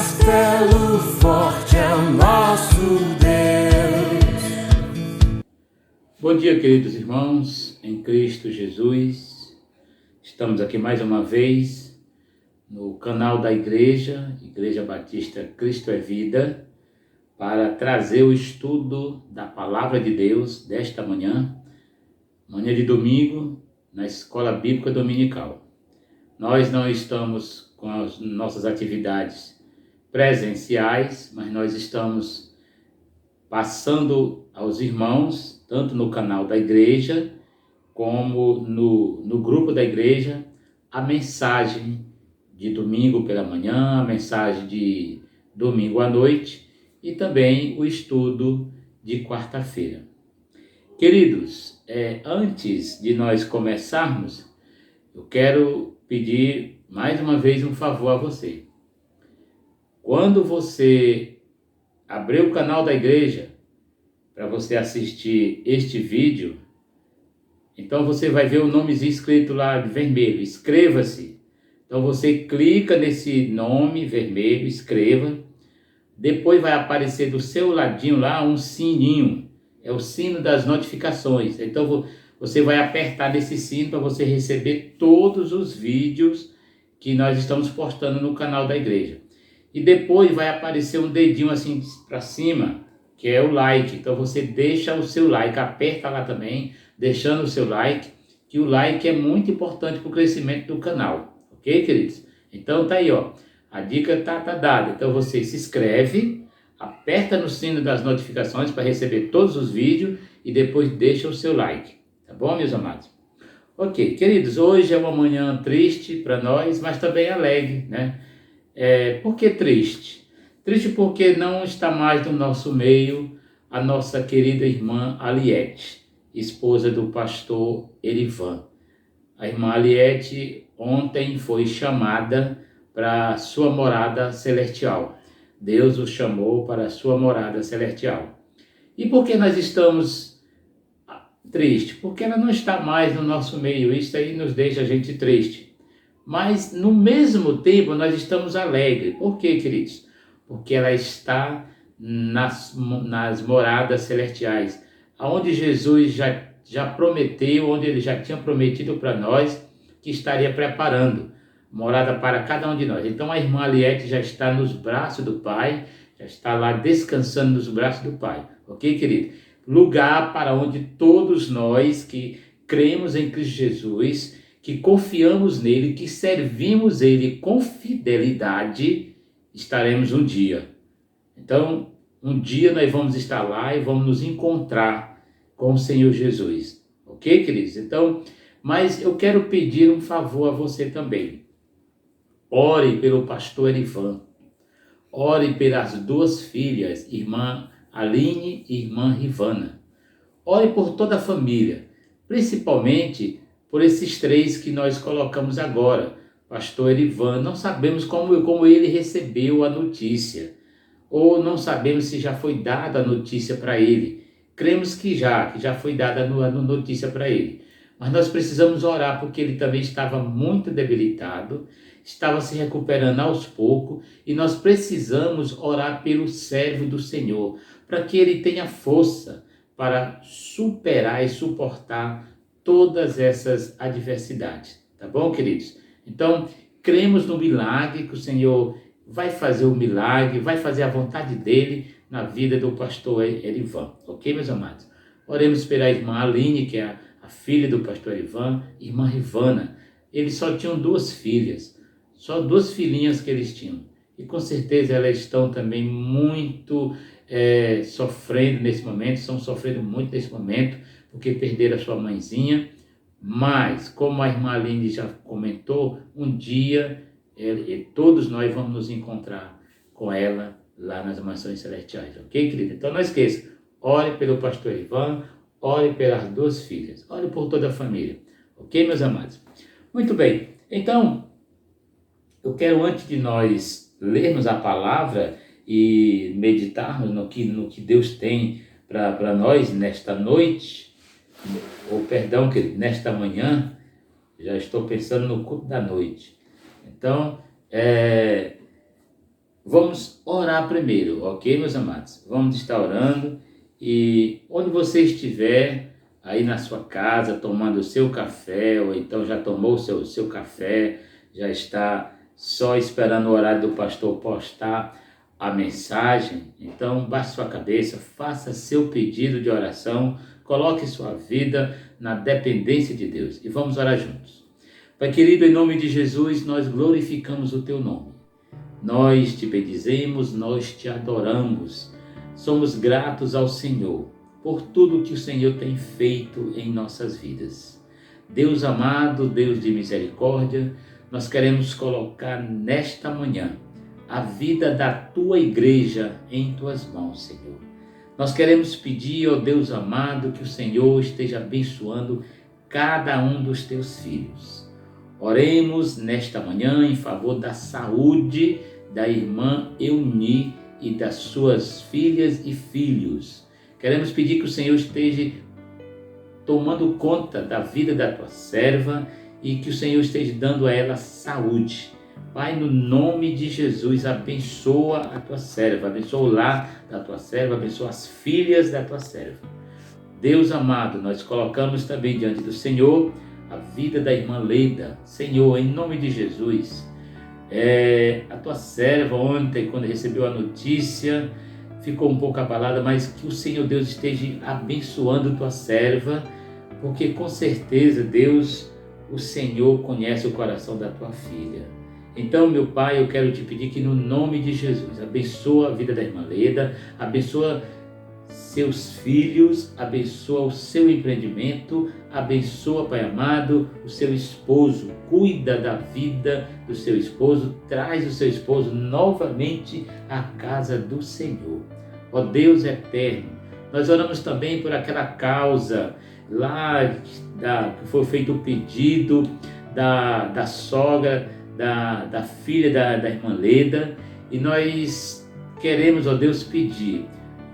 castelo forte é o nosso Deus. Bom dia, queridos irmãos, em Cristo Jesus. Estamos aqui mais uma vez no canal da Igreja Batista Cristo é Vida, para trazer o estudo da Palavra de Deus desta manhã de domingo, na Escola Bíblica Dominical. Nós não estamos com as nossas atividades presenciais, mas nós estamos passando aos irmãos, tanto no canal da igreja, como no grupo da igreja, a mensagem de domingo pela manhã, a mensagem de domingo à noite e também o estudo de quarta-feira. Queridos, antes de nós começarmos, eu quero pedir mais uma vez um favor a você. Quando você abrir o canal da igreja para você assistir este vídeo, então você vai ver o nomezinho escrito lá de vermelho, inscreva-se. Então você clica nesse nome vermelho, escreva. Depois vai aparecer do seu ladinho lá um sininho, é o sino das notificações. Então você vai apertar nesse sino para você receber todos os vídeos que nós estamos postando no canal da igreja. E depois vai aparecer um dedinho assim para cima, que é o like. Então você deixa o seu like, aperta lá também, deixando o seu like, que o like é muito importante para o crescimento do canal. Ok, queridos? Então tá aí, ó. A dica tá dada. Então você se inscreve, aperta no sino das notificações para receber todos os vídeos e depois deixa o seu like. Tá bom, meus amados? Ok, queridos, hoje é uma manhã triste para nós, mas também alegre, né? Por que triste? Triste porque não está mais no nosso meio a nossa querida irmã Aliette, esposa do pastor Erivan. A irmã Aliette ontem foi chamada para sua morada celestial. Deus o chamou para a sua morada celestial. E por que nós estamos tristes? Porque ela não está mais no nosso meio. Isso aí nos deixa a gente triste. Mas no mesmo tempo nós estamos alegres. Por quê, queridos? Porque ela está nas moradas celestiais, onde Jesus já prometeu, onde ele já tinha prometido para nós que estaria preparando morada para cada um de nós. Então a irmã Aliette já está nos braços do Pai, já está lá descansando nos braços do Pai. Ok, querido? Lugar para onde todos nós que cremos em Cristo Jesus, que confiamos nele, que servimos ele com fidelidade, estaremos um dia. Então, um dia nós vamos estar lá e vamos nos encontrar com o Senhor Jesus. Ok, queridos? Então, mas eu quero pedir um favor a você também. Ore pelo pastor Erivan. Ore pelas duas filhas, irmã Aline e irmã Rivana. Ore por toda a família, principalmente por esses três que nós colocamos agora. Pastor Erivan, não sabemos como ele recebeu a notícia, ou não sabemos se já foi dada a notícia para ele. Cremos que já foi dada a notícia para ele. Mas nós precisamos orar porque ele também estava muito debilitado, estava se recuperando aos poucos, e nós precisamos orar pelo servo do Senhor, para que ele tenha força para superar e suportar todas essas adversidades. Tá bom, queridos? Então, cremos no milagre, que o Senhor vai fazer o milagre, vai fazer a vontade dele na vida do pastor Erivan. Ok, meus amados? Oremos pela irmã Aline, que é a filha do pastor Erivan, irmã Rivana. Eles só tinham duas filhas, só duas filhinhas que eles tinham. E com certeza elas estão também muito sofrendo nesse momento, estão sofrendo muito nesse momento, porque perderam a sua mãezinha. Mas, como a irmã Aline já comentou, um dia todos nós vamos nos encontrar com ela lá nas mansões celestiais. Ok, querida? Então não esqueça, ore pelo pastor Ivan, ore pelas duas filhas, ore por toda a família. Ok, meus amados? Muito bem, então eu quero, antes de nós lermos a palavra e meditarmos no que Deus tem para nós nesta noite, querido, nesta manhã, já estou pensando no culto da noite. Então, Vamos orar primeiro, ok, meus amados? Vamos estar orando e onde você estiver, aí na sua casa, tomando o seu café, ou então já tomou o seu café, já está só esperando o horário do pastor postar a mensagem, então baixe sua cabeça, faça seu pedido de oração, coloque sua vida na dependência de Deus e vamos orar juntos. Pai querido, em nome de Jesus, nós glorificamos o teu nome. Nós te bendizemos, nós te adoramos. Somos gratos ao Senhor por tudo que o Senhor tem feito em nossas vidas. Deus amado, Deus de misericórdia, nós queremos colocar nesta manhã a vida da tua igreja em tuas mãos, Senhor. Nós queremos pedir, ó Deus amado, que o Senhor esteja abençoando cada um dos teus filhos. Oremos nesta manhã em favor da saúde da irmã Euni e das suas filhas e filhos. Queremos pedir que o Senhor esteja tomando conta da vida da tua serva e que o Senhor esteja dando a ela saúde. Pai, no nome de Jesus, abençoa a tua serva, abençoa o lar da tua serva, abençoa as filhas da tua serva. Deus amado, nós colocamos também diante do Senhor a vida da irmã Leida. Senhor, em nome de Jesus, a tua serva ontem, quando recebeu a notícia, ficou um pouco abalada, mas que o Senhor Deus esteja abençoando tua serva, porque com certeza, Deus, o Senhor conhece o coração da tua filha. Então, meu Pai, eu quero te pedir que no nome de Jesus, abençoa a vida da irmã Leda, abençoa seus filhos, abençoa o seu empreendimento, abençoa, Pai amado, o seu esposo, cuida da vida do seu esposo, traz o seu esposo novamente à casa do Senhor. Ó Deus eterno, nós oramos também por aquela causa lá que foi feito o pedido da sogra, da filha da irmã Leda, e nós queremos, ó Deus, pedir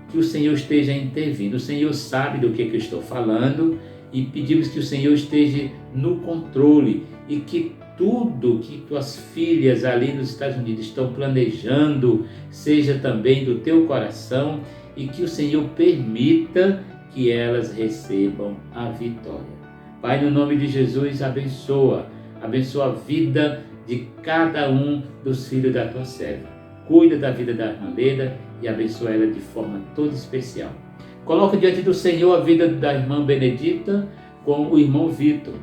que o Senhor esteja intervindo. O Senhor sabe do que eu estou falando e pedimos que o Senhor esteja no controle e que tudo que tuas filhas ali nos Estados Unidos estão planejando seja também do teu coração e que o Senhor permita que elas recebam a vitória. Pai, no nome de Jesus, abençoa a vida de cada um dos filhos da tua serva. Cuida da vida da irmã Leda e abençoa ela de forma toda especial. Coloca diante do Senhor a vida da irmã Benedita com o irmão Vitor.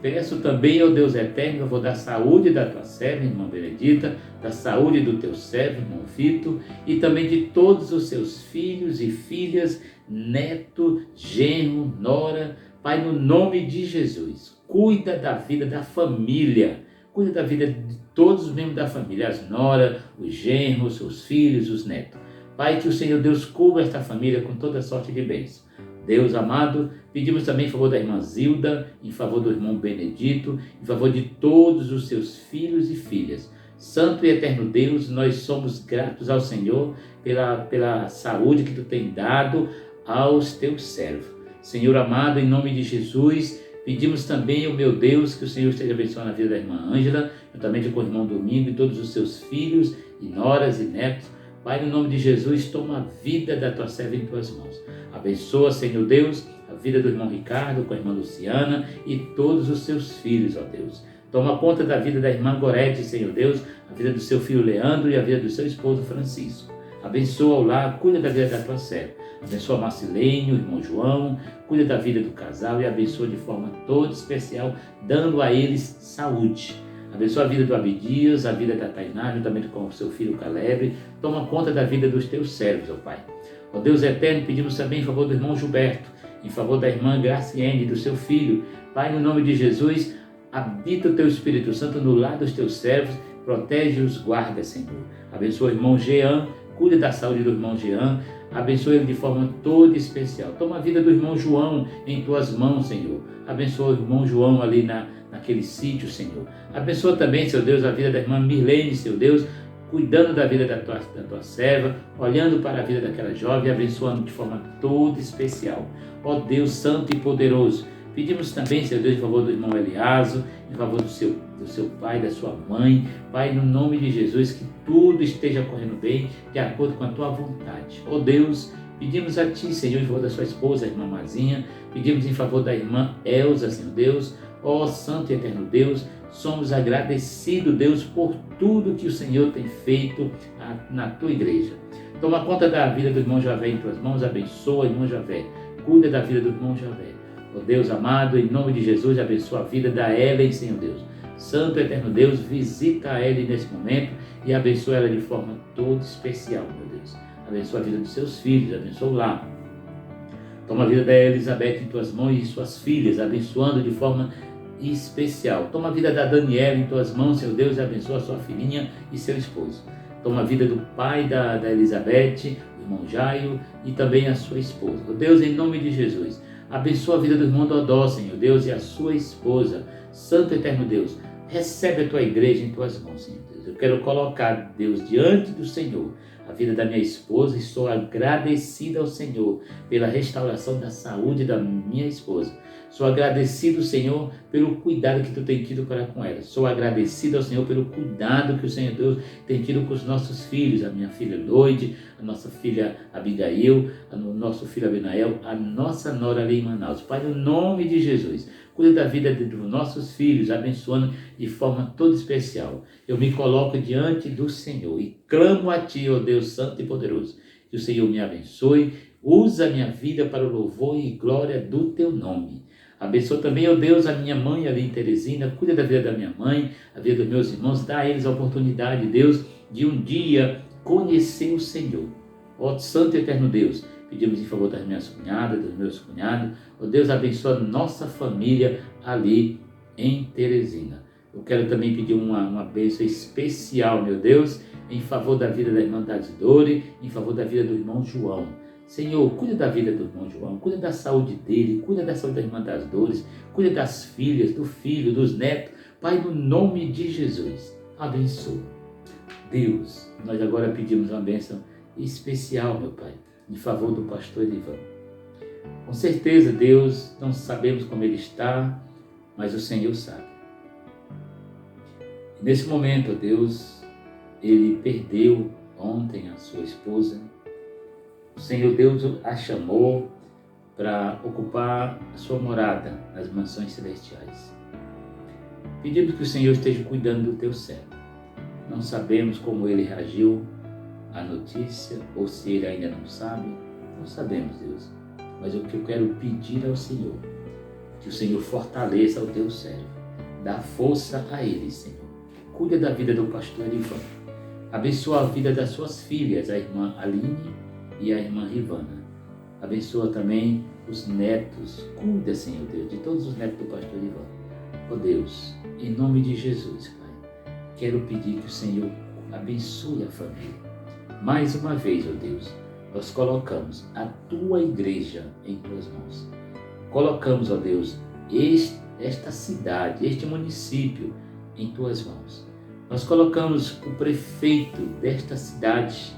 Peço também ao Deus eterno, eu vou dar saúde da tua serva, irmã Benedita, da saúde do teu servo, irmão Vitor, e também de todos os seus filhos e filhas, neto, genro, nora. Pai, no nome de Jesus, cuida da vida da família, cuida da vida de todos os membros da família, as noras, os genros, os filhos, os netos. Pai, que o Senhor Deus cubra esta família com toda sorte de bênçãos. Deus amado, pedimos também em favor da irmã Zilda, em favor do irmão Benedito, em favor de todos os seus filhos e filhas. Santo e eterno Deus, nós somos gratos ao Senhor pela saúde que tu tem dado aos teus servos. Senhor amado, em nome de Jesus, pedimos também, o meu Deus, que o Senhor esteja abençoando a vida da irmã Ângela, juntamente com o irmão Domingo e todos os seus filhos e noras e netos. Pai, no nome de Jesus, toma a vida da tua serva em tuas mãos. Abençoa, Senhor Deus, a vida do irmão Ricardo, com a irmã Luciana e todos os seus filhos, ó Deus. Toma conta da vida da irmã Gorete, Senhor Deus, a vida do seu filho Leandro e a vida do seu esposo Francisco. Abençoa o lar, cuida da vida da tua serva. Abençoa Marcelene, o irmão João, cuida da vida do casal e abençoa de forma toda especial, dando a eles saúde. Abençoa a vida do Abdias, a vida da Tainá, juntamente com o seu filho Caleb. Toma conta da vida dos teus servos, ó Pai. Ó Deus eterno, pedimos também em favor do irmão Gilberto, em favor da irmã Graciene, do seu filho. Pai, no nome de Jesus, habita o teu Espírito Santo no lar dos teus servos, protege e os guarda, Senhor. Abençoa o irmão Jean, cuida da saúde do irmão Jean, abençoa ele de forma toda especial. Toma a vida do irmão João em tuas mãos, Senhor. Abençoa o irmão João ali naquele sítio, Senhor. Abençoa também, Seu Deus, a vida da irmã Mirlene, Seu Deus, cuidando da vida da tua serva, olhando para a vida daquela jovem, abençoando de forma toda especial. Ó Deus santo e poderoso, Pedimos também, Senhor Deus, em favor do irmão Eliaso, em favor do seu pai, da sua mãe. Pai, no nome de Jesus, que tudo esteja correndo bem, de acordo com a tua vontade. Ó Deus, pedimos a Ti, Senhor, em favor da sua esposa, a irmã Mazinha. Pedimos em favor da irmã Elza, Senhor Deus. Ó Santo e Eterno Deus, somos agradecidos, Deus, por tudo que o Senhor tem feito na Tua igreja. Toma conta da vida do irmão Javé em Tuas mãos, abençoa, irmão Javé. Cuida da vida do irmão Javé. Ó Deus amado, em nome de Jesus, abençoa a vida da Ellen, Senhor Deus. Santo e Eterno Deus, visita a Ellen nesse momento e abençoa ela de forma toda especial, meu Deus. Abençoa a vida dos seus filhos, abençoa o lar. Toma a vida da Elizabeth em Tuas mãos e suas filhas, abençoando de forma especial. Toma a vida da Daniela em Tuas mãos, Senhor Deus, e abençoa a sua filhinha e seu esposo. Toma a vida do pai da Elizabeth, o irmão Jairo, e também a sua esposa. Oh Deus, em nome de Jesus, abençoa a vida do irmão Dodó, Senhor Deus, e a sua esposa. Santo e Eterno Deus, recebe a Tua igreja em Tuas mãos, Senhor Deus. Eu quero colocar, Deus, diante do Senhor, a vida da minha esposa, e sou agradecida ao Senhor pela restauração da saúde da minha esposa. Sou agradecido, Senhor, pelo cuidado que Tu tem tido para com ela. Sou agradecido ao Senhor pelo cuidado que o Senhor Deus tem tido com os nossos filhos, a minha filha Loide, a nossa filha Abigail, o nosso filho Abenael, a nossa nora ali em Manaus. Pai, no nome de Jesus, cuida da vida dos nossos filhos, abençoando de forma toda especial. Eu me coloco diante do Senhor e clamo a Ti, ó Deus Santo e Poderoso, que o Senhor me abençoe, usa a minha vida para o louvor e glória do Teu nome. Abençoa também, ó Deus, a minha mãe ali em Teresina, cuida da vida da minha mãe, a vida dos meus irmãos, dá a eles a oportunidade, Deus, de um dia conhecer o Senhor. Ó Santo e Eterno Deus, pedimos em favor das minhas cunhadas, dos meus cunhados, ó Deus, abençoa nossa família ali em Teresina. Eu quero também pedir uma bênção especial, meu Deus, em favor da vida da irmã Tazidore, em favor da vida do irmão João. Senhor, cuida da vida do irmão João, cuida da saúde dele, cuida da saúde da irmã das dores, cuida das filhas, do filho, dos netos. Pai, no nome de Jesus, abençoa. Deus, nós agora pedimos uma bênção especial, meu Pai, em favor do pastor Elivan. Com certeza, Deus, não sabemos como ele está, mas o Senhor sabe. Nesse momento, Deus, ele perdeu ontem a sua esposa. O Senhor Deus a chamou para ocupar a sua morada nas mansões celestiais. Pedimos que o Senhor esteja cuidando do teu servo. Não sabemos como ele reagiu à notícia, ou se ele ainda não sabe. Não sabemos, Deus. Mas o que eu quero pedir ao Senhor, que o Senhor fortaleça o teu servo. Dá força a ele, Senhor. Cuida da vida do pastor Elivan. Abençoa a vida das suas filhas, a irmã Aline e a irmã Rivana. Abençoa também os netos. Cuida, Senhor Deus, de todos os netos do pastor Elivan. Ó Deus, em nome de Jesus, Pai, quero pedir que o Senhor abençoe a família. Mais uma vez, ó Deus, nós colocamos a Tua igreja em Tuas mãos. Colocamos, ó Deus, esta cidade, este município em Tuas mãos. Nós colocamos o prefeito desta cidade,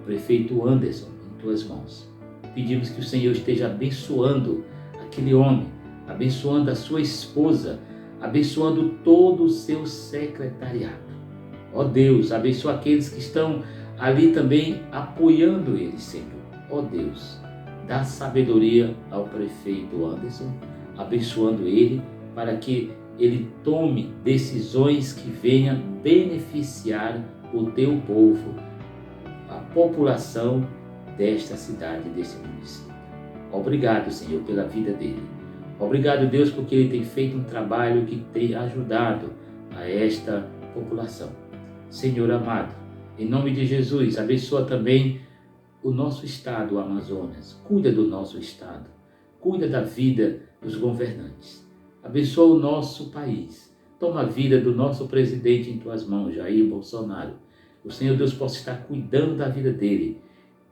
o prefeito Anderson, em Tuas mãos. Pedimos que o Senhor esteja abençoando aquele homem, abençoando a sua esposa, abençoando todo o seu secretariado. Ó Deus, abençoa aqueles que estão ali também apoiando ele, Senhor. Ó Deus, dá sabedoria ao prefeito Anderson, abençoando ele para que ele tome decisões que venham beneficiar o teu povo, a população desta cidade, desse município. Obrigado, Senhor, pela vida dele. Obrigado, Deus, porque ele tem feito um trabalho que tem ajudado a esta população. Senhor amado, em nome de Jesus, abençoa também o nosso estado, o Amazonas. Cuida do nosso estado. Cuida da vida dos governantes. Abençoa o nosso país. Toma a vida do nosso presidente em Tuas mãos, Jair Bolsonaro. O Senhor Deus possa estar cuidando da vida dele.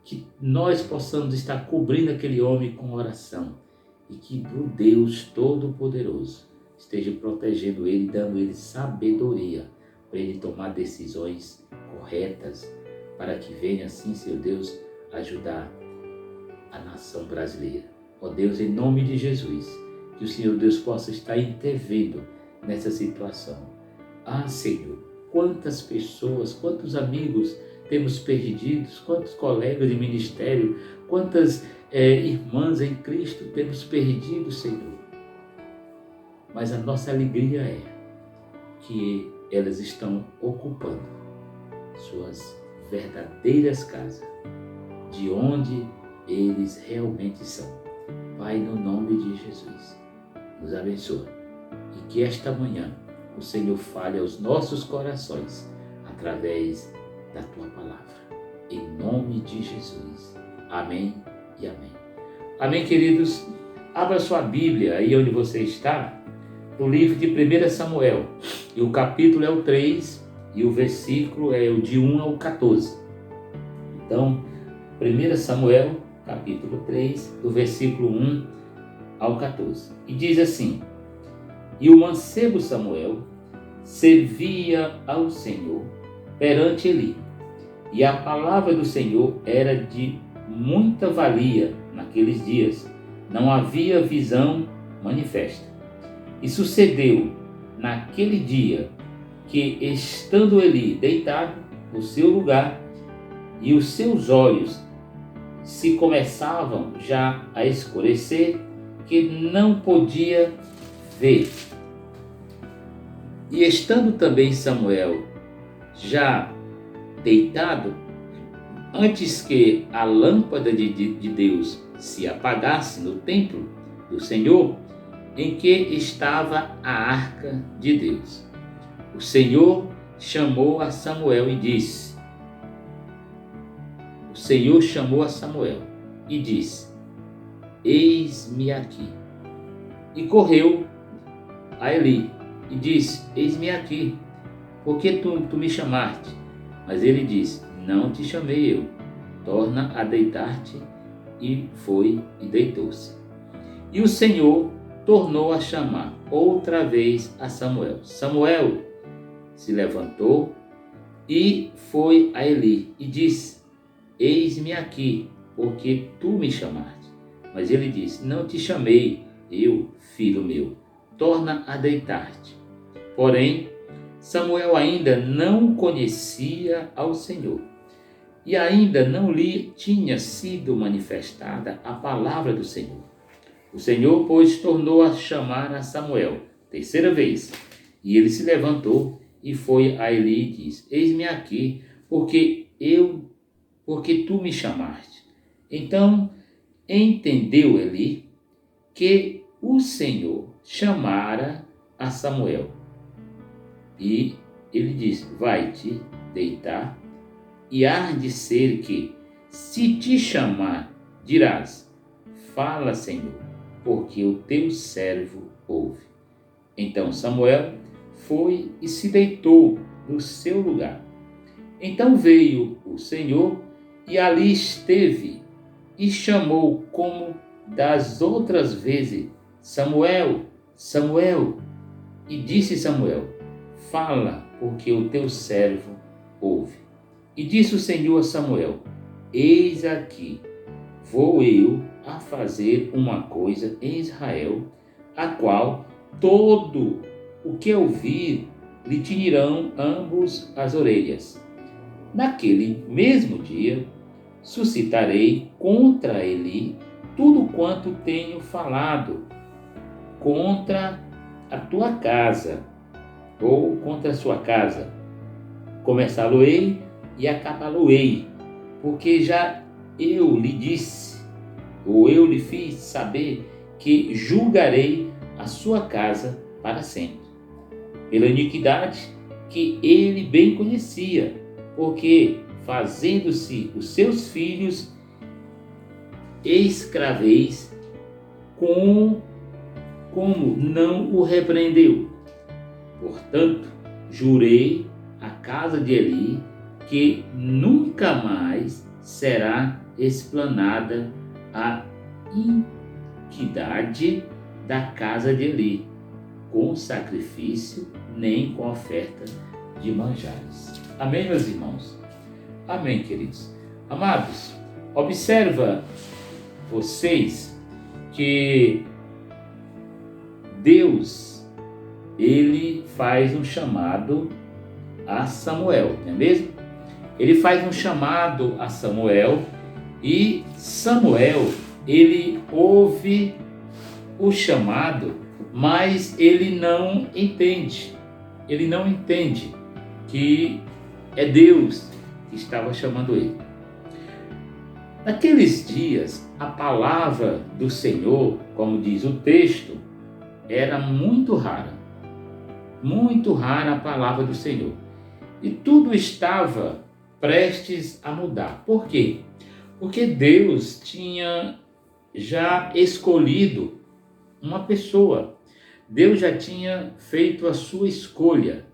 Que nós possamos estar cobrindo aquele homem com oração. E que o Deus Todo-Poderoso esteja protegendo ele, dando ele sabedoria para ele tomar decisões corretas, para que venha assim, Senhor Deus, ajudar a nação brasileira. Ó Deus, em nome de Jesus, que o Senhor Deus possa estar intervindo nessa situação. Ah, Senhor, quantas pessoas, quantos amigos temos perdidos, quantos colegas de ministério, quantas irmãs em Cristo temos perdido, Senhor. Mas a nossa alegria é que elas estão ocupando suas verdadeiras casas, de onde eles realmente são. Pai, no nome de Jesus, nos abençoa e que esta manhã o Senhor fale aos nossos corações através da Tua palavra. Em nome de Jesus. Amém e amém. Amém, queridos. Abra sua Bíblia aí onde você está, no livro de 1 Samuel. E o capítulo é o 3 e o versículo é o de 1 ao 14. Então, 1 Samuel, capítulo 3, do versículo 1 ao 14. E diz assim: E o mancebo Samuel servia ao Senhor perante Eli, e a palavra do Senhor era de muita valia naqueles dias. Não havia visão manifesta. E sucedeu naquele dia que, estando Eli deitado no seu lugar, e os seus olhos se começavam já a escurecer, que não podia ver. E estando também Samuel já deitado, antes que a lâmpada de Deus se apagasse no templo do Senhor, em que estava a arca de Deus, o Senhor chamou a Samuel e disse: Eis-me aqui. E correu a Eli e disse: Eis-me aqui, porque tu me chamaste? Mas ele disse: Não te chamei eu, torna a deitar-te. E foi e deitou-se. E o Senhor tornou a chamar outra vez a Samuel. Samuel se levantou e foi a Eli e disse: Eis-me aqui, porque tu me chamaste. Mas ele disse: Não te chamei eu, filho meu, torna a deitar-te. Porém, Samuel ainda não conhecia ao Senhor, e ainda não lhe tinha sido manifestada a palavra do Senhor. O Senhor, pois, tornou a chamar a Samuel terceira vez, e ele se levantou e foi a Eli e disse: Eis-me aqui, porque tu me chamaste. Então entendeu Eli que o Senhor chamara a Samuel. E ele disse: Vai-te deitar, e há de ser que, se te chamar, dirás: Fala, Senhor, porque o teu servo ouve. Então Samuel foi e se deitou no seu lugar. Então veio o Senhor e ali esteve, e chamou como das outras vezes: Samuel, Samuel. E disse Samuel: Fala, porque o teu servo ouve. E disse o Senhor a Samuel: Eis aqui, vou eu a fazer uma coisa em Israel, a qual todo o que ouvir lhe tinirão ambos as orelhas. Naquele mesmo dia suscitarei contra Eli tudo quanto tenho falado contra a tua casa, ou contra a sua casa. Começá-lo-ei e acabá-lo-ei, porque já eu lhe disse, ou eu lhe fiz saber, que julgarei a sua casa para sempre, pela iniquidade que ele bem conhecia, porque fazendo-se os seus filhos escraveis, como não o repreendeu. Portanto, jurei à casa de Eli que nunca mais será explanada a iniquidade da casa de Eli, com sacrifício nem com oferta de manjares. Amém, meus irmãos? Amém, queridos. Amados, observa vocês que Deus, ele faz um chamado a Samuel, não é mesmo? Ele faz um chamado a Samuel e Samuel, ele ouve o chamado, mas ele não entende. Ele não entende que é Deus que estava chamando ele. Naqueles dias, a palavra do Senhor, como diz o texto, era muito rara. Muito rara a palavra do Senhor. E tudo estava prestes a mudar. Por quê? Porque Deus tinha já escolhido uma pessoa. Deus já tinha feito a sua escolha.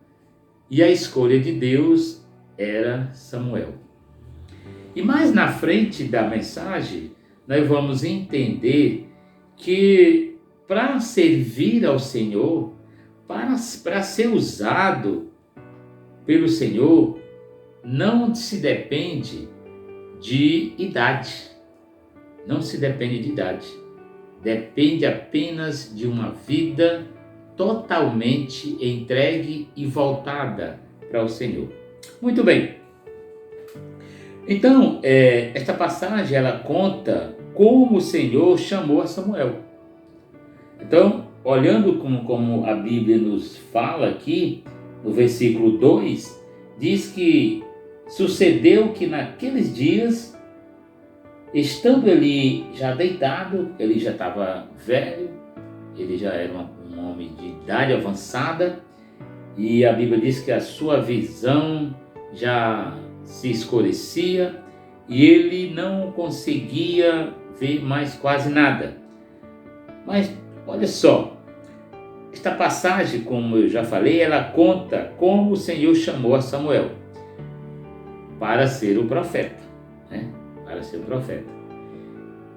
E a escolha de Deus era Samuel. E mais na frente da mensagem, nós vamos entender que para servir ao Senhor, para ser usado pelo Senhor, não se depende de idade. Não se depende de idade. Depende apenas de uma vida totalmente entregue e voltada para o Senhor. Muito bem. Então, esta passagem, ela conta como o Senhor chamou a Samuel. Então, olhando como a Bíblia nos fala aqui, no versículo 2, diz que sucedeu que naqueles dias, estando ele já deitado, ele já estava velho, ele já era um homem de idade avançada, e a Bíblia diz que a sua visão já se escurecia e ele não conseguia ver mais quase nada. Mas olha só, esta passagem, como eu já falei, ela conta como o Senhor chamou a Samuel para ser o profeta, né? Para ser o profeta.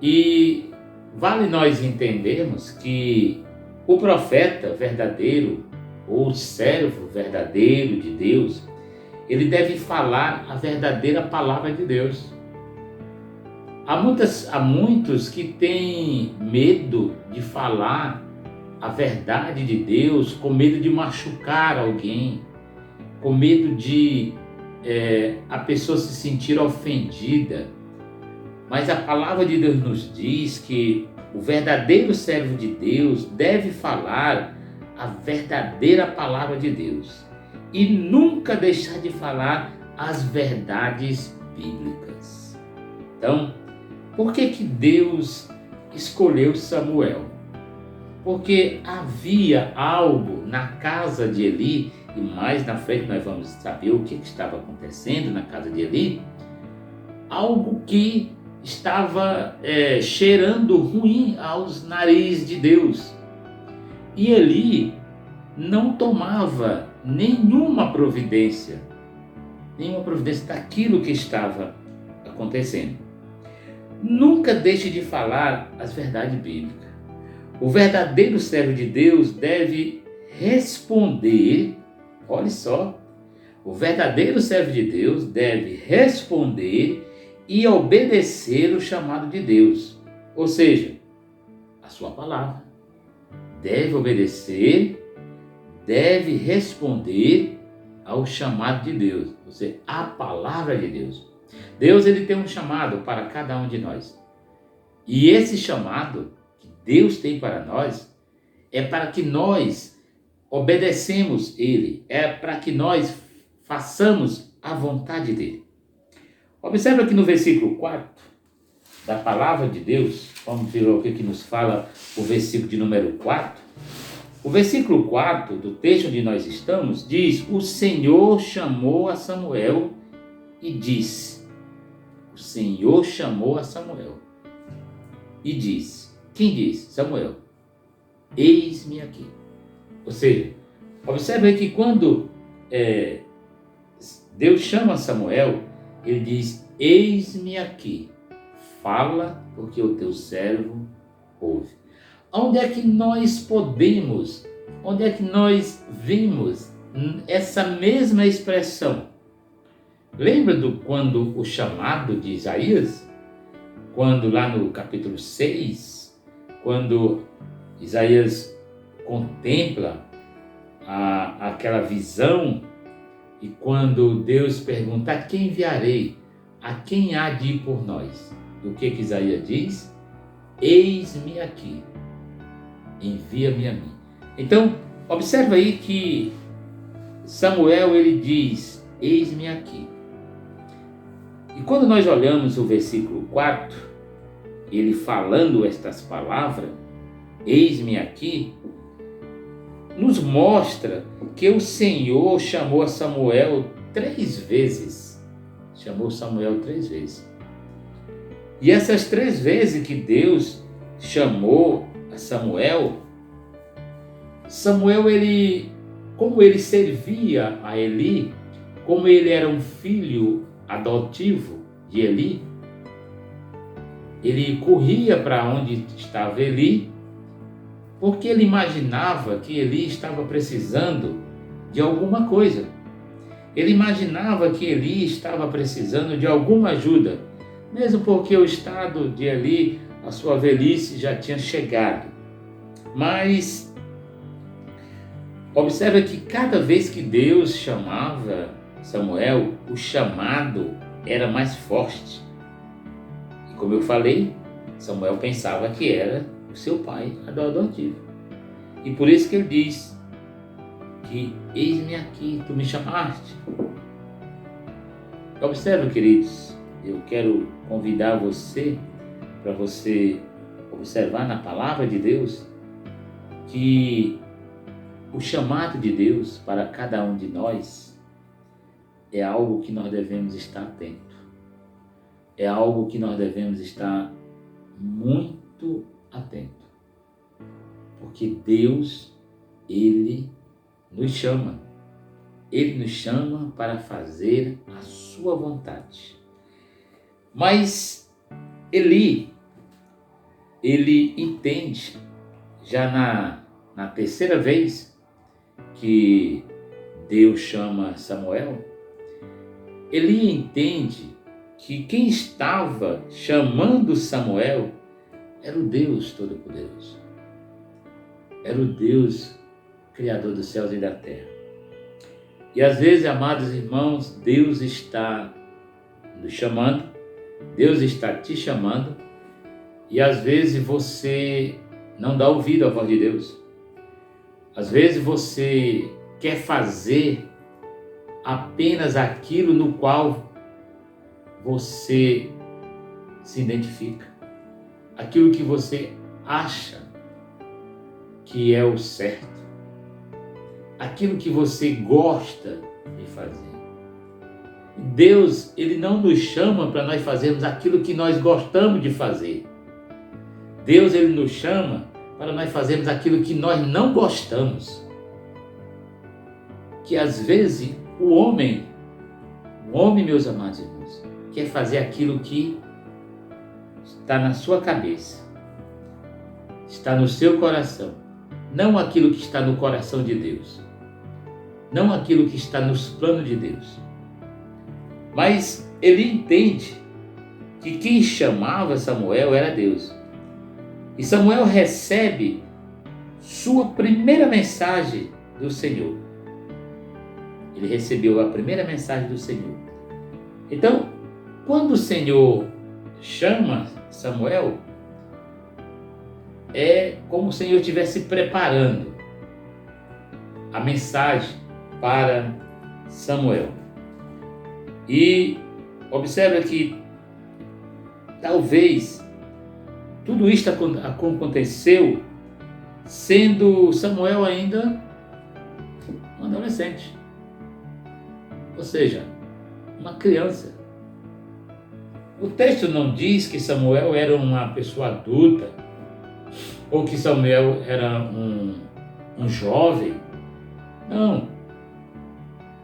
E vale nós entendermos que o profeta verdadeiro, ou o servo verdadeiro de Deus, ele deve falar a verdadeira palavra de Deus. Há muitos que têm medo de falar a verdade de Deus, com medo de machucar alguém, com medo de a pessoa se sentir ofendida. Mas a palavra de Deus nos diz que o verdadeiro servo de Deus deve falar a verdadeira palavra de Deus e nunca deixar de falar as verdades bíblicas. Então, por que Deus escolheu Samuel? Porque havia algo na casa de Eli, e mais na frente nós vamos saber o que estava acontecendo na casa de Eli, algo que estava cheirando ruim aos narizes de Deus. E Eli não tomava nenhuma providência daquilo que estava acontecendo. Nunca deixe de falar as verdades bíblicas. O verdadeiro servo de Deus deve responder, olha só, o verdadeiro servo de Deus deve responder e obedecer o chamado de Deus, ou seja, a sua palavra. Deve obedecer, deve responder ao chamado de Deus, ou seja, a palavra de Deus. Deus, ele tem um chamado para cada um de nós. E esse chamado que Deus tem para nós é para que nós obedecemos ele, é para que nós façamos a vontade dele. Observe aqui no versículo 4 da palavra de Deus, vamos ver o que nos fala o versículo de número 4. O versículo 4 do texto onde nós estamos diz: o Senhor chamou a Samuel e disse. O Senhor chamou a Samuel e disse. Quem disse? Samuel. Eis-me aqui. Ou seja, observe aí que quando Deus chama Samuel, ele diz: eis-me aqui, fala, porque o teu servo ouve. Onde é que nós podemos, onde é que nós vimos essa mesma expressão? Lembra quando o chamado de Isaías? Quando lá no capítulo 6, quando Isaías contempla aquela visão, e quando Deus pergunta: a quem enviarei? A quem há de ir por nós? O que Isaías diz? Eis-me aqui, envia-me a mim. Então, observa aí que Samuel, ele diz: eis-me aqui. E quando nós olhamos o versículo 4, ele falando estas palavras, eis-me aqui, nos mostra que o Senhor chamou a Samuel 3 vezes. Chamou Samuel 3 vezes. E essas 3 vezes que Deus chamou a Samuel, como ele servia a Eli, como ele era um filho adotivo de Eli, ele corria para onde estava Eli, porque ele imaginava que Eli estava precisando de alguma coisa. Ele imaginava que Eli estava precisando de alguma ajuda, mesmo porque o estado de Eli, a sua velhice já tinha chegado. Mas observa que cada vez que Deus chamava Samuel, o chamado era mais forte. E como eu falei, Samuel pensava que era o seu pai adotivo. E por isso que ele diz que eis-me aqui, tu me chamaste. Observe, queridos, eu quero convidar você para você observar na palavra de Deus que o chamado de Deus para cada um de nós é algo que nós devemos estar atento. É algo que nós devemos estar muito atento. Porque Deus, Ele nos chama. Ele nos chama para fazer a sua vontade. Mas Eli, ele entende, já na terceira vez que Deus chama Samuel, Eli entende que quem estava chamando Samuel era o Deus Todo-Poderoso. Era o Deus Criador dos céus e da terra. E às vezes, amados irmãos, Deus está nos chamando, Deus está te chamando, e às vezes você não dá ouvido à voz de Deus. Às vezes você quer fazer apenas aquilo no qual você se identifica, aquilo que você acha que é o certo, aquilo que você gosta de fazer. Deus, Ele não nos chama para nós fazermos aquilo que nós gostamos de fazer. Deus, Ele nos chama para nós fazermos aquilo que nós não gostamos. Que às vezes o homem, meus amados irmãos, quer fazer aquilo que está na sua cabeça, está no seu coração, não aquilo que está no coração de Deus, não aquilo que está nos planos de Deus. Mas ele entende que quem chamava Samuel era Deus. E Samuel recebe sua primeira mensagem do Senhor. Ele recebeu a primeira mensagem do Senhor. Então, quando o Senhor chama Samuel, é como o Senhor estivesse preparando a mensagem para Samuel. E observa que talvez tudo isto aconteceu sendo Samuel ainda um adolescente, ou seja, uma criança. O texto não diz que Samuel era uma pessoa adulta ou que Samuel era um jovem. Não.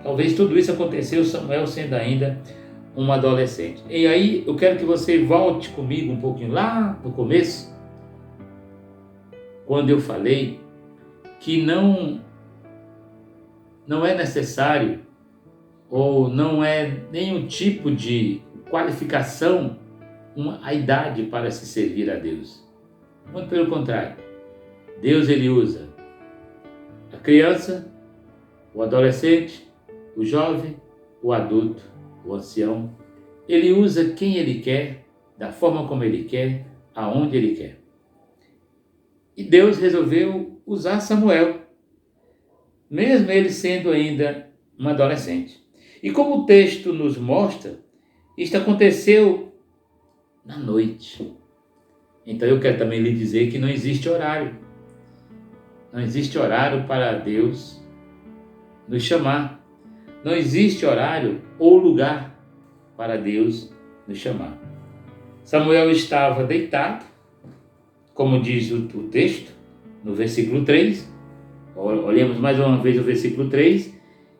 Talvez tudo isso aconteceu Samuel sendo ainda um adolescente. E aí eu quero que você volte comigo um pouquinho lá no começo, quando eu falei que não é necessário ou não é nenhum tipo de qualificação a idade para se servir a Deus. Muito pelo contrário. Deus, ele usa A criança, o adolescente, o jovem, o adulto, o ancião. Ele usa quem ele quer, da forma como ele quer, aonde ele quer. E Deus resolveu usar Samuel, mesmo ele sendo ainda um adolescente. E como o texto nos mostra, isto aconteceu na noite. Então eu quero também lhe dizer que não existe horário. Não existe horário para Deus nos chamar. Não existe horário ou lugar para Deus nos chamar. Samuel estava deitado, como diz o texto, no versículo 3. Olhemos mais uma vez o versículo 3.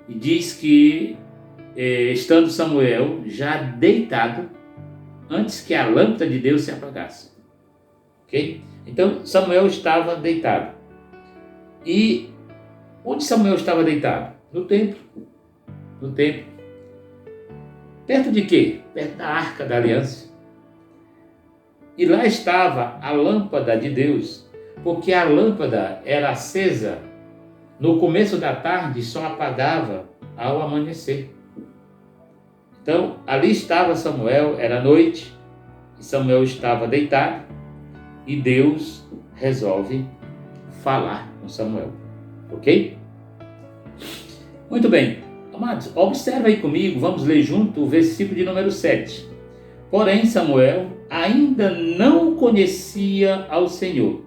E diz que, estando Samuel já deitado, antes que a lâmpada de Deus se apagasse. Ok? Então, Samuel estava deitado. E onde Samuel estava deitado? No templo. No templo. Perto de quê? Perto da Arca da Aliança. E lá estava a lâmpada de Deus, porque a lâmpada era acesa no começo da tarde e só apagava ao amanhecer. Então, ali estava Samuel, era noite, e Samuel estava deitado, e Deus resolve falar com Samuel. Ok? Muito bem. Amados, observa aí comigo, vamos ler junto o versículo de número 7. Porém, Samuel ainda não conhecia ao Senhor,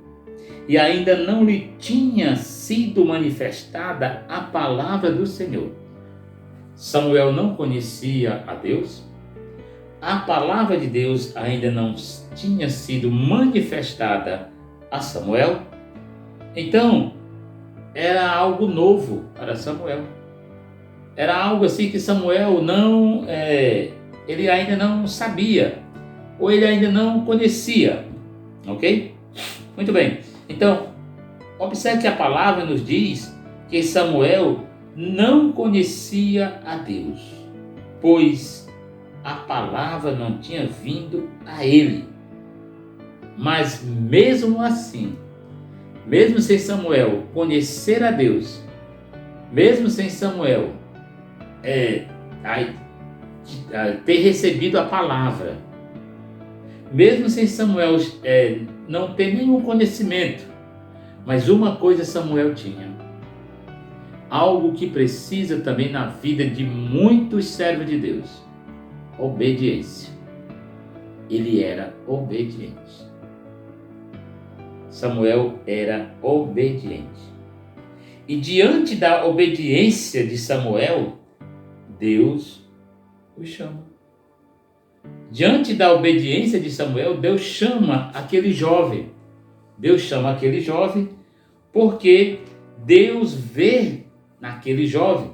e ainda não lhe tinha sido manifestada a palavra do Senhor. Samuel não conhecia a Deus, a palavra de Deus ainda não tinha sido manifestada a Samuel, então era algo novo para Samuel. Era algo assim que Samuel ele ainda não sabia, ou ele ainda não conhecia, ok? Muito bem, então, observe que a palavra nos diz que Samuel não conhecia a Deus, pois a palavra não tinha vindo a ele. Mas mesmo assim, mesmo sem Samuel conhecer a Deus, mesmo sem Samuel ter recebido a palavra, mesmo sem Samuel não ter nenhum conhecimento, mas uma coisa Samuel tinha, algo que precisa também na vida de muitos servos de Deus: obediência. Ele era obediente. Samuel era obediente. E diante da obediência de Samuel, Deus o chama. Diante da obediência de Samuel, Deus chama aquele jovem. Deus chama aquele jovem porque Deus vê naquele jovem,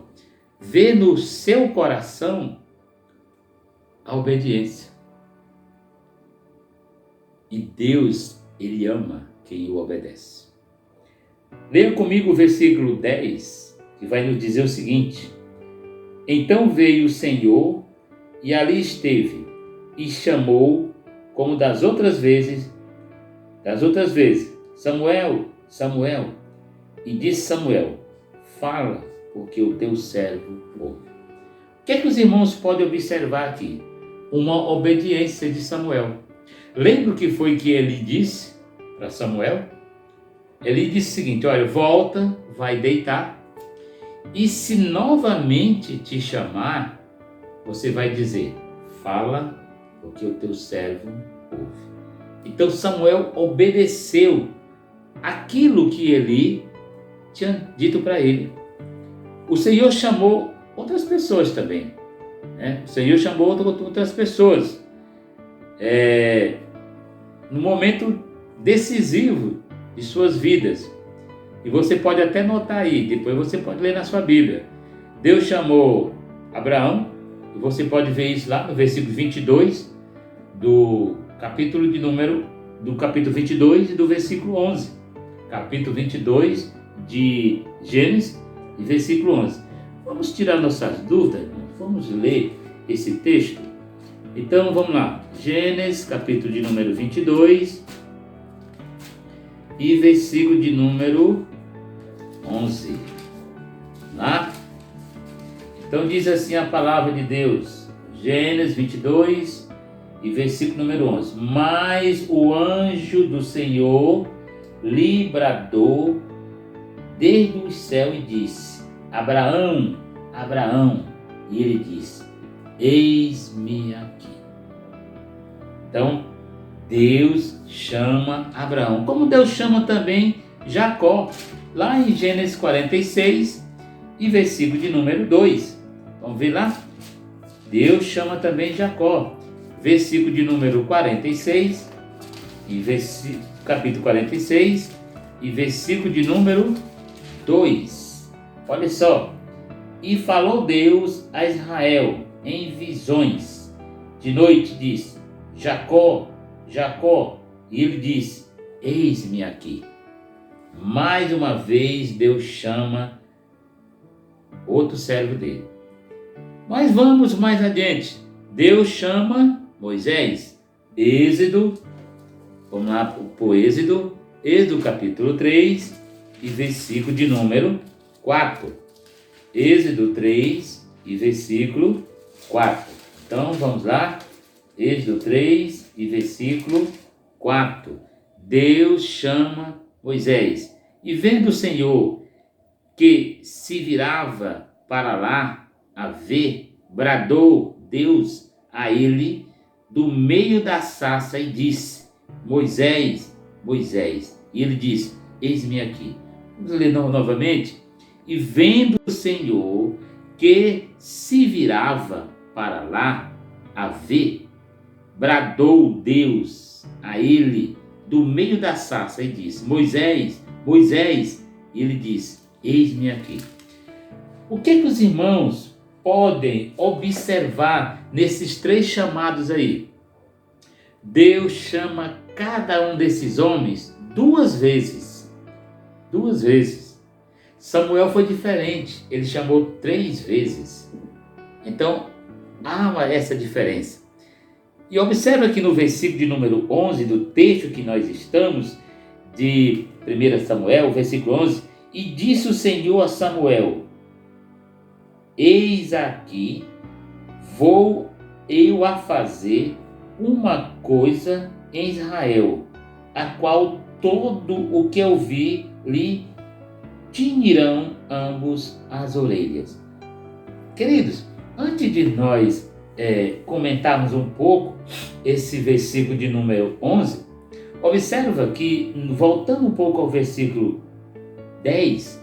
vê no seu coração a obediência. E Deus, Ele ama quem o obedece. Leia comigo o versículo 10, que vai nos dizer o seguinte: Então veio o Senhor e ali esteve, e chamou, como das outras vezes, Samuel, Samuel. E disse Samuel: Fala, porque o teu servo ouve. O que é que os irmãos podem observar aqui? Uma obediência de Samuel. Lembra o que foi que ele disse para Samuel? Ele disse o seguinte: olha, volta, vai deitar, e se novamente te chamar, você vai dizer: fala, porque o teu servo ouve. Então Samuel obedeceu aquilo que Eli tinha dito para ele. O Senhor chamou outras pessoas também, né? O Senhor chamou outras pessoas no momento decisivo de suas vidas. E você pode até notar aí, depois você pode ler na sua Bíblia. Deus chamou Abraão, e você pode ver isso lá no versículo 22 do capítulo 22 e do versículo 11. Capítulo 22 de Gênesis e versículo 11. Vamos tirar nossas dúvidas, irmãos? Vamos ler esse texto? Então vamos lá. Gênesis, capítulo de número 22 e versículo de número 11. Lá? Então diz assim a palavra de Deus, Gênesis 22 e versículo número 11. Mas o anjo do Senhor lhe bradou desde o céu e disse: Abraão, Abraão. E ele disse: eis-me aqui. Então, Deus chama Abraão, como Deus chama também Jacó, lá em Gênesis 46 e versículo de número 2. Vamos ver lá? Deus chama também Jacó, versículo de número 46 e capítulo 46 e versículo de número 2. Olha só. E falou Deus a Israel em visões. De noite disse: Jacó, Jacó. E ele disse: eis-me aqui. Mais uma vez Deus chama outro servo dele. Mas vamos mais adiante. Deus chama Moisés. Êxodo, vamos lá para o Êxodo capítulo 3 e versículo de número 4. Êxodo 3 e versículo 4. Então vamos lá. Êxodo 3 e versículo 4. Deus chama Moisés. E vendo o Senhor que se virava para lá a ver, bradou Deus a ele do meio da sarça e disse: Moisés, Moisés. E ele disse: eis-me aqui. Vamos ler novamente. E vendo o Senhor que se virava para lá a ver, bradou Deus a ele do meio da sarça e disse: Moisés, Moisés. E ele disse: eis-me aqui. O que os irmãos podem observar nesses três chamados aí? Deus chama cada um desses homens duas vezes. Duas vezes. Samuel foi diferente, ele chamou 3 vezes. Então, há essa diferença. E observa aqui no versículo de número 11 do texto que nós estamos, de 1 Samuel, versículo 11, e disse o Senhor a Samuel: eis aqui, vou eu a fazer uma coisa em Israel, a qual todo o que ouvir lhe tinirão ambos as orelhas. Queridos, antes de nós comentarmos um pouco esse versículo de número 11, observa que, voltando um pouco ao versículo 10,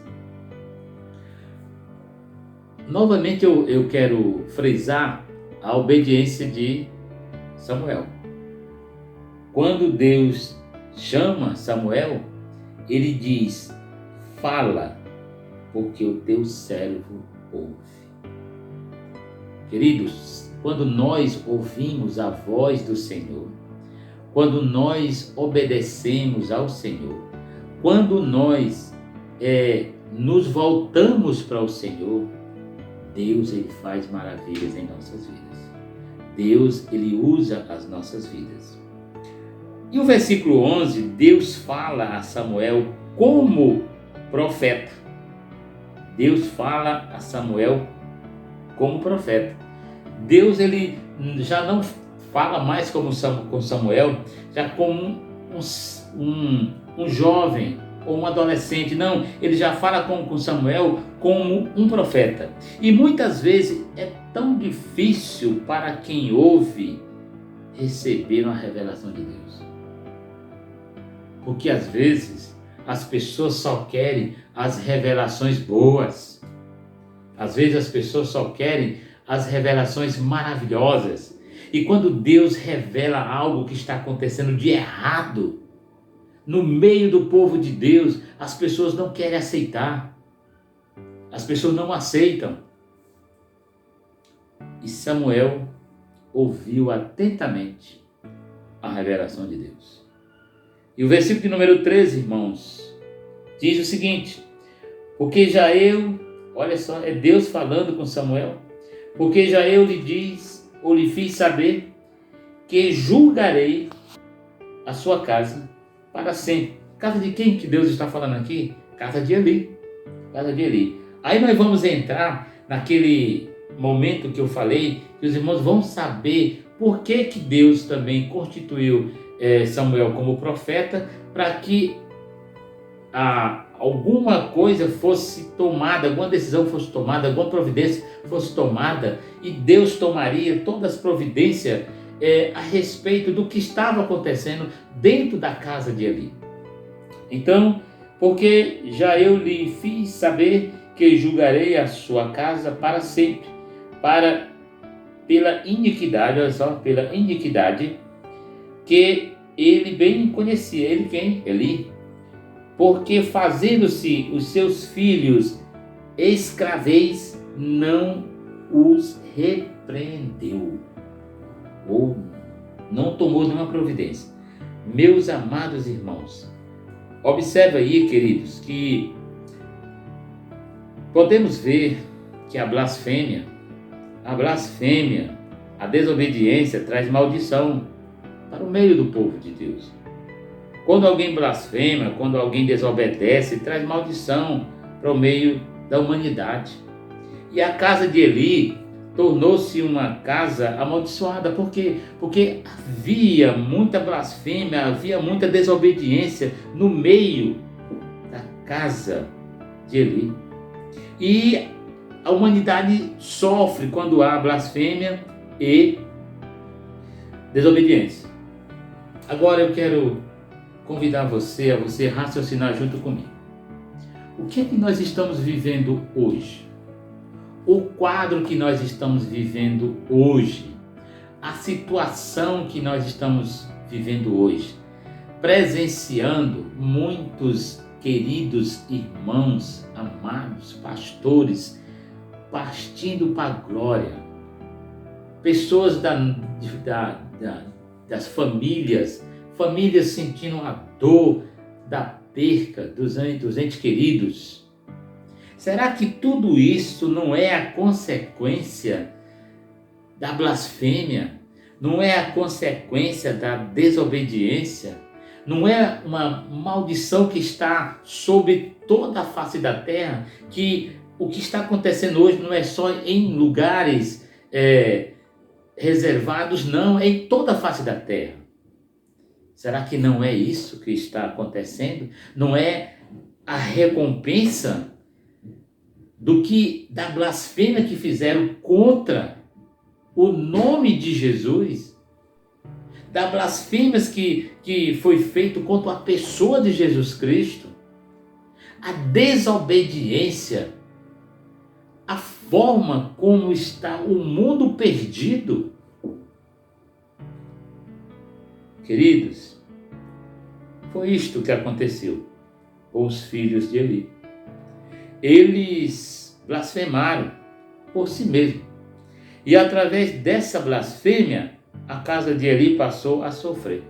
novamente eu quero frisar a obediência de Samuel. Quando Deus chama Samuel, ele diz: fala, porque o teu servo ouve. Queridos, quando nós ouvimos a voz do Senhor, quando nós obedecemos ao Senhor, quando nós nos voltamos para o Senhor, Deus ele faz maravilhas em nossas vidas. Deus ele usa as nossas vidas. E o versículo 11, Deus fala a Samuel como profeta. Deus fala a Samuel como profeta. Deus ele já não fala mais com Samuel, já como um jovem ou um adolescente. Não, ele já fala com Samuel como um profeta. E muitas vezes é tão difícil para quem ouve receber uma revelação de Deus. Porque às vezes as pessoas só querem as revelações boas. Às vezes as pessoas só querem as revelações maravilhosas. E quando Deus revela algo que está acontecendo de errado no meio do povo de Deus, as pessoas não querem aceitar. As pessoas não aceitam. E Samuel ouviu atentamente a revelação de Deus. E o versículo de número 13, irmãos, diz o seguinte: porque já eu, olha só, é Deus falando com Samuel, porque já eu lhe diz, ou lhe fiz saber, que julgarei a sua casa para sempre. Casa de quem que Deus está falando aqui? Casa de Eli. Casa de Eli. Aí nós vamos entrar naquele momento que eu falei, que os irmãos vão saber por que Deus também constituiu Samuel como profeta, para que alguma coisa fosse tomada, alguma decisão fosse tomada, alguma providência fosse tomada, e Deus tomaria todas as providências a respeito do que estava acontecendo dentro da casa de Eli. Então, porque já eu lhe fiz saber que julgarei a sua casa para sempre, pela iniquidade, olha só, pela iniquidade que ele bem conhecia. Ele quem? Eli. Porque fazendo-se os seus filhos escravéis, não os repreendeu, ou não tomou nenhuma providência. Meus amados irmãos, observe aí, queridos, que podemos ver que a blasfêmia, a desobediência traz maldição para o meio do povo de Deus. Quando alguém blasfema, quando alguém desobedece, traz maldição para o meio da humanidade. E a casa de Eli tornou-se uma casa amaldiçoada. Por quê? Porque havia muita blasfêmia, havia muita desobediência no meio da casa de Eli. E a humanidade sofre quando há blasfêmia e desobediência. Agora eu quero convidar você a você raciocinar junto comigo. O que é que nós estamos vivendo hoje? O quadro que nós estamos vivendo hoje, a situação que nós estamos vivendo hoje, presenciando muitos queridos irmãos, amados, pastores, partindo para a glória, pessoas das famílias sentindo a dor da perca dos entes queridos. Será que tudo isso não é a consequência da blasfêmia? Não é a consequência da desobediência? Não é uma maldição que está sobre toda a face da terra? Que o que está acontecendo hoje não é só em lugares reservados, não, é em toda a face da terra. Será que não é isso que está acontecendo? Não é a recompensa da blasfêmia que fizeram contra o nome de Jesus? Da blasfêmia que foi feito contra a pessoa de Jesus Cristo? A desobediência, a forma como está o mundo perdido? Queridos, foi isto que aconteceu com os filhos de Eli. Eles blasfemaram por si mesmos. E através dessa blasfêmia, a casa de Eli passou a sofrer.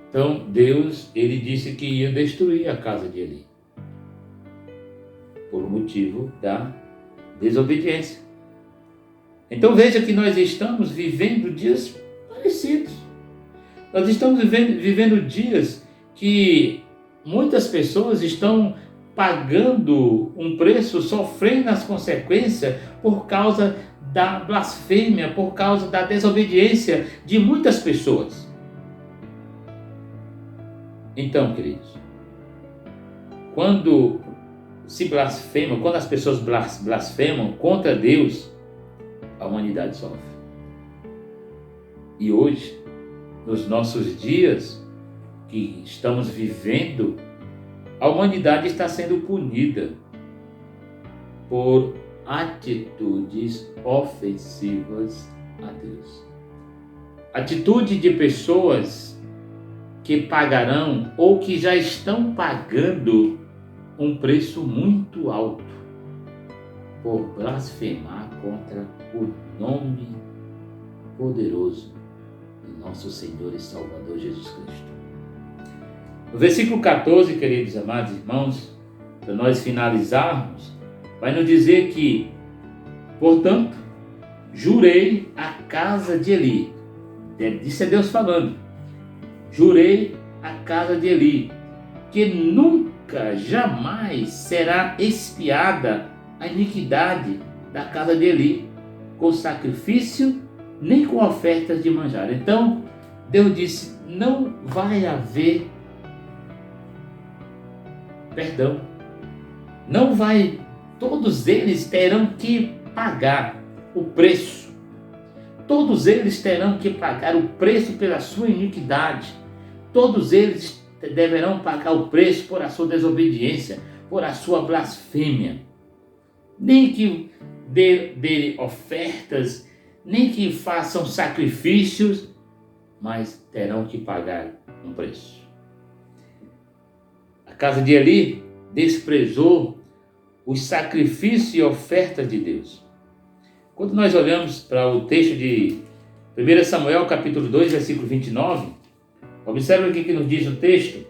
Então Deus, ele disse que ia destruir a casa de Eli, por motivo da desobediência. Então veja que nós estamos vivendo dias parecidos. Nós estamos vivendo dias que muitas pessoas estão pagando um preço, sofrendo as consequências por causa da blasfêmia, por causa da desobediência de muitas pessoas. Então, queridos, quando se blasfema, quando as pessoas blasfemam contra Deus, a humanidade sofre. E hoje, nos nossos dias que estamos vivendo, a humanidade está sendo punida por atitudes ofensivas a Deus. Atitude de pessoas que pagarão ou que já estão pagando um preço muito alto por blasfemar contra o nome poderoso do nosso Senhor e Salvador Jesus Cristo. No versículo 14, queridos amados irmãos, para nós finalizarmos, vai nos dizer que, portanto, jurei a casa de Eli. Isso é Deus falando. Jurei a casa de Eli, que nunca, jamais será expiada a iniquidade da casa de Eli, com sacrifício, nem com ofertas de manjar. Então, Deus disse, não vai haver perdão. Não vai, todos eles terão que pagar o preço. Todos eles terão que pagar o preço pela sua iniquidade. Todos eles deverão pagar o preço por a sua desobediência, por a sua blasfêmia. Nem que dê ofertas, nem que façam sacrifícios, mas terão que pagar um preço. A casa de Eli desprezou os sacrifícios e ofertas de Deus. Quando nós olhamos para o texto de 1 Samuel, capítulo 2, versículo 29, observe o que nos diz o texto.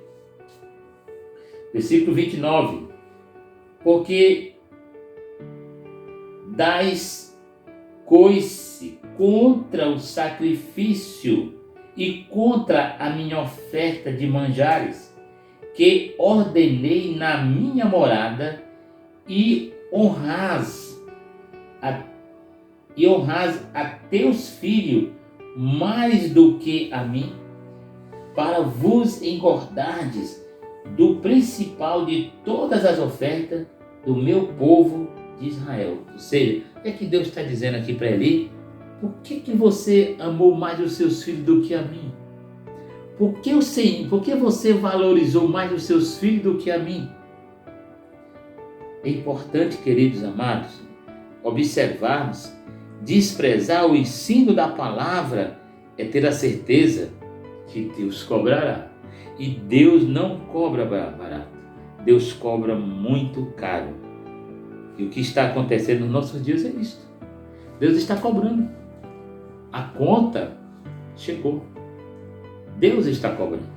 Versículo 29. Porque dais coice contra o sacrifício e contra a minha oferta de manjares, que ordenei na minha morada, e honrais a teus filhos mais do que a mim, para vos engordardes do principal de todas as ofertas do meu povo de Israel. Ou seja, o que é que Deus está dizendo aqui para Eli? Por que você amou mais os seus filhos do que a mim? Por que você valorizou mais os seus filhos do que a mim? É importante, queridos amados, observarmos, desprezar o ensino da palavra é ter a certeza que Deus cobrará. E Deus não cobra barato, Deus cobra muito caro. E o que está acontecendo nos nossos dias é isto. Deus está cobrando. A conta chegou. Deus está cobrando.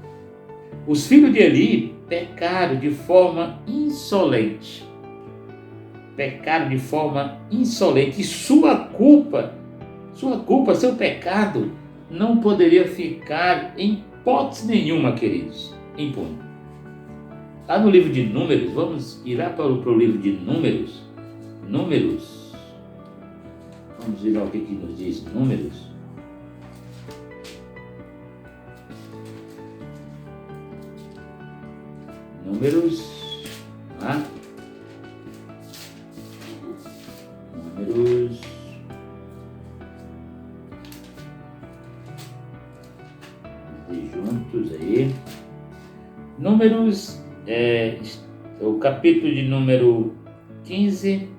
Os filhos de Eli pecaram de forma insolente. Pecaram de forma insolente. E sua culpa, seu pecado, não poderia ficar em hipótese nenhuma, queridos, impune. Lá no livro de Números, vamos ir lá para o livro de Números. Vamos ver lá o que nos diz Números. Lá. Números. Juntos aí. Números, o capítulo de número 15,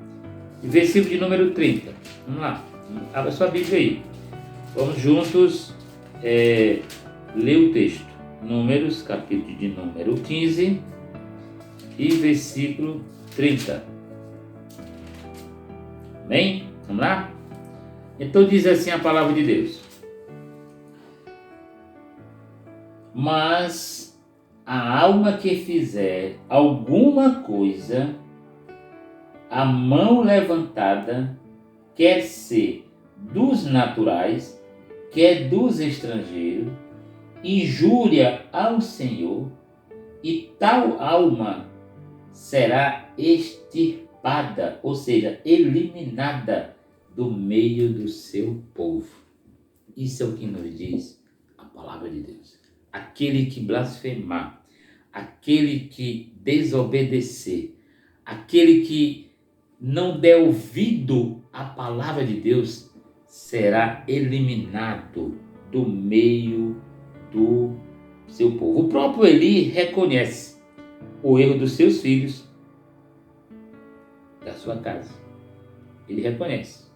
versículo de número 30. Vamos lá, abra sua Bíblia aí. Vamos juntos ler o texto. Números, capítulo de número 15 e versículo 30. Amém? Vamos lá? Então diz assim a palavra de Deus. Mas a alma que fizer alguma coisa, a mão levantada, quer ser dos naturais, quer dos estrangeiros, injúria ao Senhor, e tal alma será extirpada, ou seja, eliminada do meio do seu povo. Isso é o que nos diz a palavra de Deus. Aquele que blasfemar, aquele que desobedecer, aquele que não der ouvido à palavra de Deus, será eliminado do meio do seu povo. O próprio Eli reconhece o erro dos seus filhos, da sua casa. Ele reconhece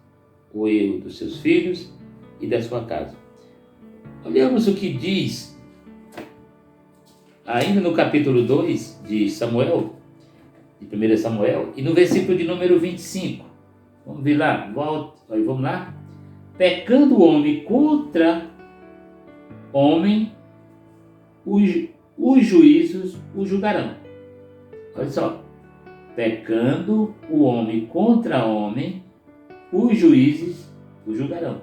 o erro dos seus filhos e da sua casa. Olhamos o que diz ainda no capítulo 2 de Samuel, de 1 Samuel, e no versículo de número 25. Vamos ver lá, vamos lá. Pecando o homem contra homem, os juízos o julgarão. Olha só. Pecando o homem contra homem, os juízes o julgarão.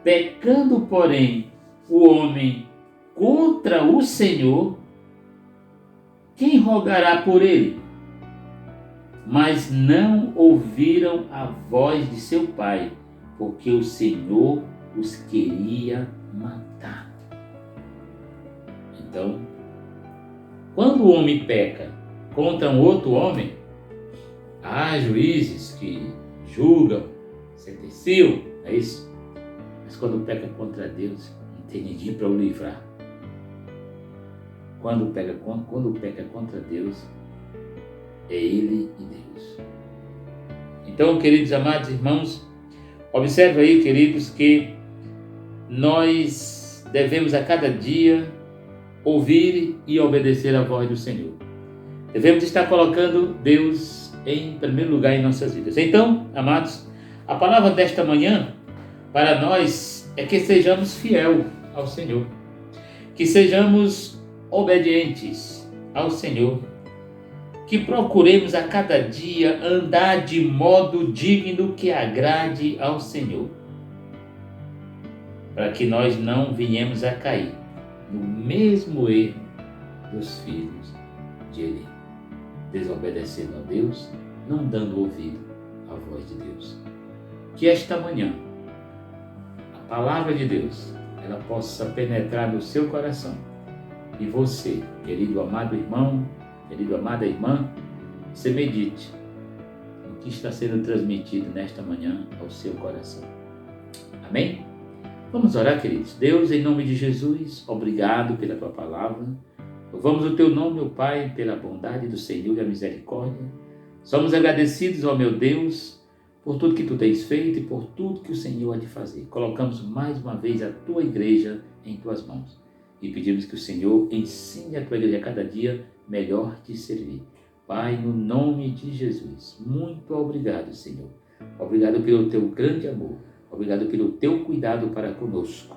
Pecando, porém, o homem contra o Senhor, quem rogará por ele? Mas não ouviram a voz de seu pai, porque o Senhor os queria matar. Então, quando o homem peca contra um outro homem, há juízes que julgam, sentenciam, é isso? Mas quando peca contra Deus, não tem ninguém para o livrar. Quando peca contra Deus, é Ele e Deus. Então, queridos amados irmãos, observe aí, queridos, que nós devemos a cada dia ouvir e obedecer a voz do Senhor. Devemos estar colocando Deus em primeiro lugar em nossas vidas. Então, amados, a palavra desta manhã para nós é que sejamos fiel ao Senhor, que sejamos obedientes ao Senhor, que procuremos a cada dia andar de modo digno que agrade ao Senhor, para que nós não venhamos a cair no mesmo erro dos filhos de Eli, desobedecendo a Deus, não dando ouvido à voz de Deus. Que esta manhã a palavra de Deus ela possa penetrar no seu coração e você, querido amado irmão, querido amada irmã, você medite no que está sendo transmitido nesta manhã ao seu coração. Amém? Vamos orar, queridos. Deus, em nome de Jesus, obrigado pela tua palavra. Louvamos o teu nome, meu Pai, pela bondade do Senhor e a misericórdia. Somos agradecidos, ó meu Deus, por tudo que tu tens feito e por tudo que o Senhor há de fazer. Colocamos mais uma vez a tua igreja em tuas mãos e pedimos que o Senhor ensine a tua igreja a cada dia melhor te servir. Pai, no nome de Jesus, muito obrigado, Senhor. Obrigado pelo teu grande amor. Obrigado pelo teu cuidado para conosco.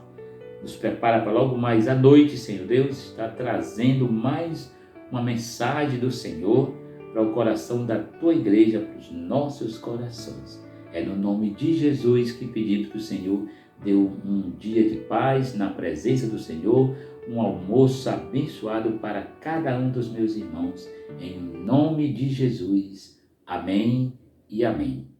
Nos prepara para logo mais à noite, Senhor Deus, está trazendo mais uma mensagem do Senhor para o coração da tua igreja, para os nossos corações. É no nome de Jesus que pedimos que o Senhor dê um dia de paz na presença do Senhor, um almoço abençoado para cada um dos meus irmãos. Em nome de Jesus. Amém e amém.